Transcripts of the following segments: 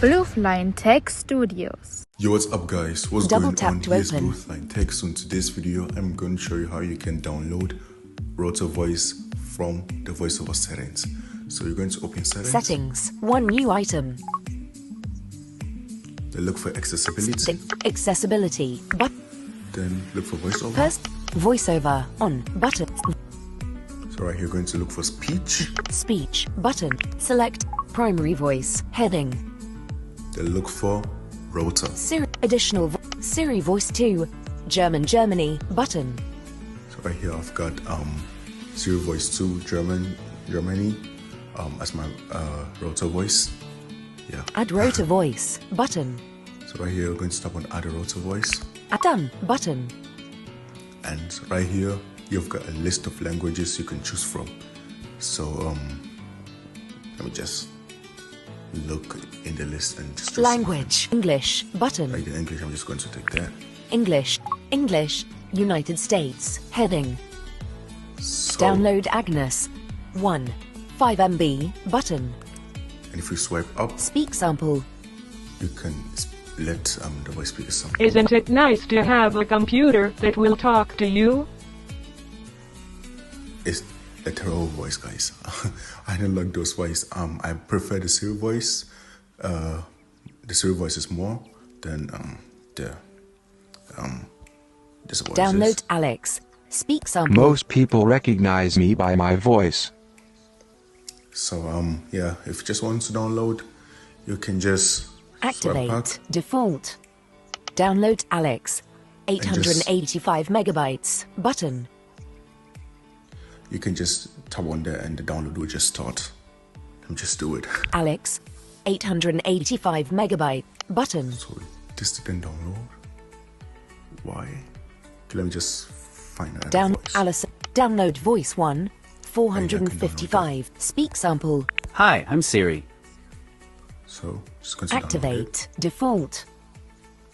Blueline Tech Studios. Yo, what's up guys? What's Double going on? tap to Here's open. Blueline Tech. So in today's video, I'm going to show you how you can download Rotor Voice from the Voiceover settings. So you're going to open settings. Settings. One new item. Then look for accessibility. Accessibility. Then look for Voiceover. First, Voiceover. On. Button. So right here, you're going to look for speech. Speech. Button. Select. Primary voice. Heading. Then look for Rotor. Siri. Additional. Siri Voice 2. German Germany. Button. So right here, I've got Siri Voice 2 Germany as my Rotor voice. Yeah. Add Rotor Voice. Button. So right here, you're going to tap on Add a Rotor Voice. Add Done. Button. And right here, you've got a list of languages you can choose from. So let me just look in the list and just Language. English. Button. Like in English, I'm just going to take that. English. English. United States. Heading. So, Download Agnes. 1. 5 MB. Button. and if you swipe up, Speak sample. you can let the voice speaker sample. Isn't it nice to have a computer that will talk to you? It's a terrible voice, guys. I don't like those voice. I prefer the Siri voice. The Siri voice is more than this voice. Download Alex. Speak sample. Most people recognize me by my voice. So yeah, if you just want to download, you can just swipe Activate. back. Default. Download Alex. 885 megabytes. Button. You can just tap on there and the download will just start. And just do it. Alex. 885 megabyte. Button. So this didn't download. Why? Okay, let me just find another voice. Alison. Download Voice 1. 455. Speak sample. Hi, I'm Siri. So just going to download it. Activate. Default.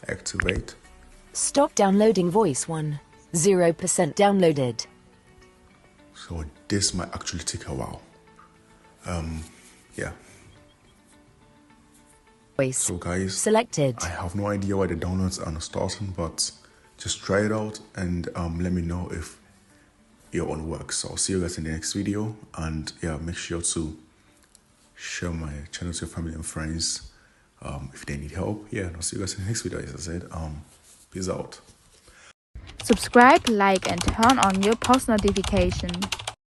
Activate. Stop downloading Voice 1. 0% downloaded. So this might actually take a while. Yeah. Voice. So guys, Selected. I have no idea why the downloads are not starting, but just try it out and let me know if your own works. So I'll see you guys in the next video, and yeah, make sure to share my channel to your family and friends if they need help. Yeah, and I'll see you guys in the next video. As I said, peace out. Subscribe, like, and turn on your post notification.